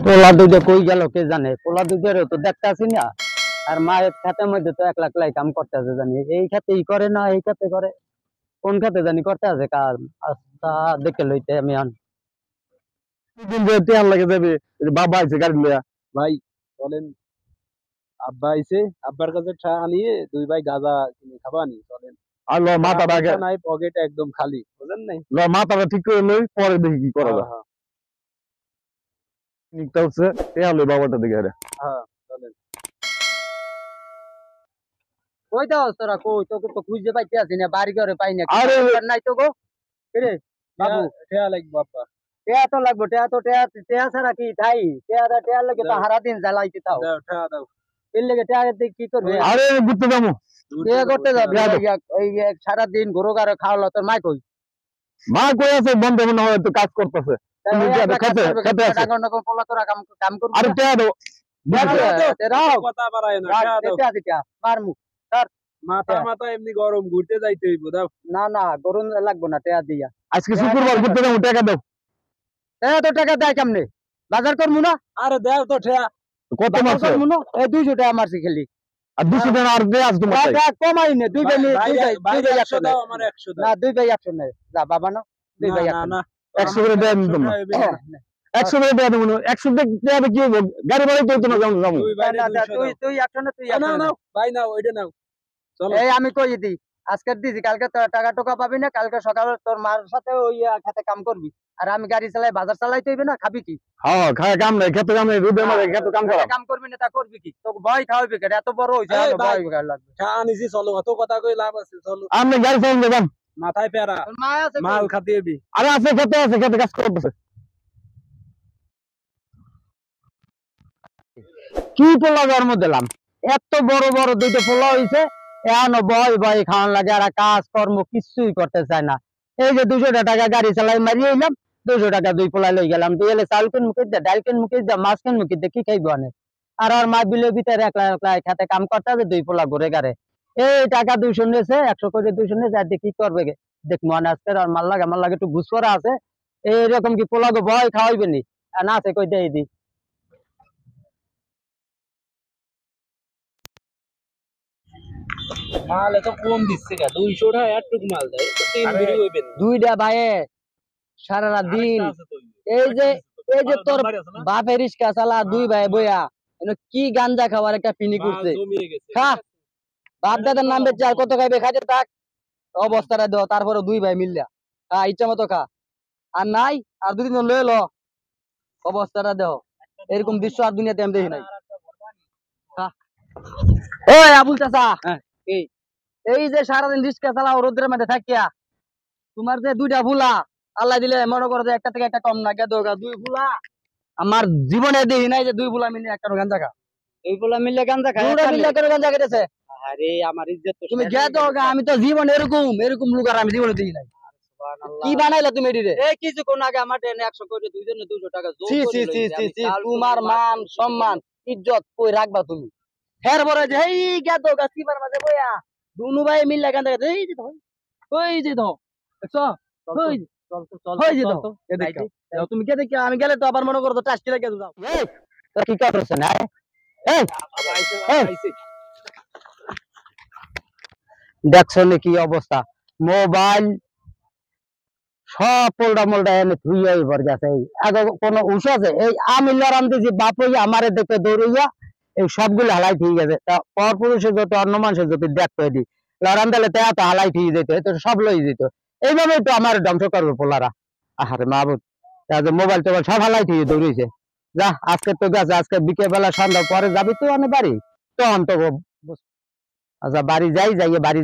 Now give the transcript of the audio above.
পোলা দুধে কই গেল কে জানে, পোলা দুধেরও তো দেখতে আসি না। আর মায়ের খাতের মধ্যে তো একলা একলাই কাম করতে আছে জানি, এই খাতে ই করে না এই খাতে করে, কোন খাতে জানি করতে আছে কাজ। আচ্ছা দেখে লইতে আমি দিন যে টিয়ার লাগে যাবে, বাবা আইছে গাড়ি লইয়া। ভাই চলেন, আব্বা আইছে, আব্বার কাছে আনিয়ে দুই ভাই গাঁজা কিনে খাবা নি, চলেন। আর ল মাথাটা আগে, নাই পকেট একদম খালি, বুঝেন নাই। ল মাথাটা ঠিক করে লই, পরে দেখি কি করা যায়। হ্যাঁ নিকটা হচ্ছে টিয়া লই বাবাটা দিকে আরে। হ্যাঁ চলেন। কই দাও তোরা, কই তোকে তো খুঁজে পাইতে আছি না, বাড়ি ঘরে পাই না। আরে নাই তো গো রে বাবু, ঠেয়া লাগবে আব্বা। টেয়া তো লাগবো, টেয়া তো টেয়া টেয়া ছাড়া কি থাই, টেয়া লাগে তো হারা দিন জ্বালাইতে তাও। দাও ঠেয়া দাও। এর লেগে টেয়া দিয়ে কি করবে? আরে ঘুরতে যাবো, টেয়া করতে যাবে ওই সারা দিন ঘুরো গারো খাওয়ালো, তোর মা কই? মা কই আছে, বন্ধ মনে হয় তো কাজ করতেছে। আরে টিয়া দাও, কথা বাড়ায় না, ঠেয়া দাও। মারমু মাথা মাথা এমনি গরম, ঘুরতে যাইতে হইব, দাও। না না গরম লাগবো না, টেয়া দিয়া। আজকে শুক্রবার ঘুরতে যাবো, টাকা দাও। টেয়া তো টাকা দেয় কেমনে? বাজার করবো না? আরে দাও তো ঠেয়া। কত মাস? 200 টাকা মারছি খেলি। আর 200 টাকা আর দে আজ তোমার তাই। কমাই নে, দুই ভাই ভাই 100 দাও, আমার 100 দাও। না, দুই ভাই 100 নেই। যা বাবা না, দুই ভাই 100 না 100 করে দেন তোমরা। 100 করে দেন তোমরা, 100 টাকা কি হবে? গাড়ি ভাড়া করতে না যাবো যাবো। দুই ভাই তুই 100 না, তুই না 100 না ভাই নাও, ওইটা নাও, চলো। এই আমি কই দিই, আজকে দিছি, কালকে তোর টাকা টোকা পাবি না, কালকে সকালে তোর মার সাথে ওই খাতে কাম করবি। আর আমি গাড়ি চালাই, বাজার চালাইতে হইবে না, খাবি কি? হ্যাঁ খায় কাম নাই, খেতে কাম নাই, রোদে মারে খেতে কাম করা। কাম করবি না তা করবি কি? তোকে ভয় খাওয়াবি কে? এত বড় হইছে, এই ভয় ভাই, গায় লাগবে। ঠেয়া আনিছি, চলো, অত কথা কই লাভ আছে, চলো। আপনি গাড়ি চালান যাবেন, মাথায় প্যারা, তোর মা আছে মাল খাতে হবি। আরে আছে খেতে কাজ করতেছে। কি পোলা জন্ম দিলাম, এত বড় বড় দুইটা পোলা হইছে, এখনো ভয় ভয় খাওয়ান লাগে, আর কাজ কর্ম কিছুই করতে চায় না। এই যে 200 টাকা গাড়ি চালাই মারিয়ে এলাম, 200 টাকা দুই পোলা লই গেলাম, তুই এলে চাউল কেন মুখে দে, ডাল কেন মুখে দে, মাছ কেন মুখে দে, কি খাইবো আনে? আর আর মা বিলের ভিতরে একলা একলা খেতে কাম করতে হবে, দুই পোলা ঘুরে গাড়ে। এই টাকা 200 নিয়েছে, 100 করে 200 নিয়েছে, আর কি করবে দেখ মনে আজকে আর মাল লাগে একটু ঘুষ করা আছে। এইরকম কি পোলা গো ভয় খাওয়াইবে নি? আর না আছে কই দেই দি। মাল এত কম দিচ্ছে কা, 200 টাকা এতটুক মাল দেয়, তো 3 বিড়ি হইবে না। দুইটা ভাইয়ে সারা রাত দিন, এই যে তোর বাপের রিস্কা চালা, দুই ভাই বইয়া কি গাঞ্জা খাওয়ার একটা পিনি করছে। খা, বাপ দাদার নাম বেচে আর কত খাইবে, খাইতে থাক, অবস্থাটা দেও, তারপরে দুই ভাই মিললা খা, ইচ্ছা মতো খা। আর নাই, আর দুদিন লয়ে ল, অবস্থাটা দেও। এরকম দৃশ্য আর দুনিয়াতে আমি দেখি নাই। ওই আবুল চাচা, এই যে সারাদিন রিস্কা চালাও রোদ্রের মধ্যে থাকিয়া, তোমার যে দুইটা ভুলা আল্লাহ দিলে, মনে করো যে একটা থেকে একটা কম না, গেদোগা দুই ভুলা। আমার জীবনে দেখি নাই যে দুই ভুলা মিলে একটা গাঞ্জা খা। দুই ভুলা মিলে গাঞ্জা খায়, দুইটা মিলে একটা গাঞ্জা খেতেছে। আরে আমার ইজ্জত তো, তুমি গেদোগা, আমি তো জীবনে এরকম লোক আর আমি জীবনে দেখি নাই। কি বানাইলা তুমি এডিরে? এই কিছুক্ষণ আগে আমার ট্রেনে 100 করে, দুইজনে 200 টাকা যোগ করে লইছি। তোমার মান সম্মান ইজ্জত কই রাখবা তুমি? ফের বলে যে এই গেদোগা সিবার মাঝে বইয়া দুনু ভাই মিলে গাঞ্জা খেতে, এই যে তো ওই যে তো দেখছো, তুমি কে দেখি, আমি গেলে তো আবার মনে করো তো টাস্টি লাগে যাও। কি করছ না? দেখছো নি কি অবস্থা, মোবাইল সব পোল্ডা মোল্ডা এনে ধুইয়াই ভর গেছে। আগে কোনো উৎস আছে? এই আমি লড়ান দিছি, বাপ আমারে দেখে দৌড়িয়া এই সবগুলো হালাই ঠিক গেছে। তা পর পুরুষের যত অন্য মানুষের যত দেখতে দি লড়ান দিলে তা তো হালাই ঠিক যেত, তো সব লই যেত। এইভাবে তো আমার ধ্বংস করবে পোলারা। আরে মাহবুব, মোবাইল টোবাইল সব হালাই ঠিক দৌড়িয়েছে। যা আজকে তো গেছে, আজকে বিকেল বেলা সন্ধ্যা পরে যাবি তো অনেক বাড়ি, তখন তো আচ্ছা বাড়ি যাই বাড়ি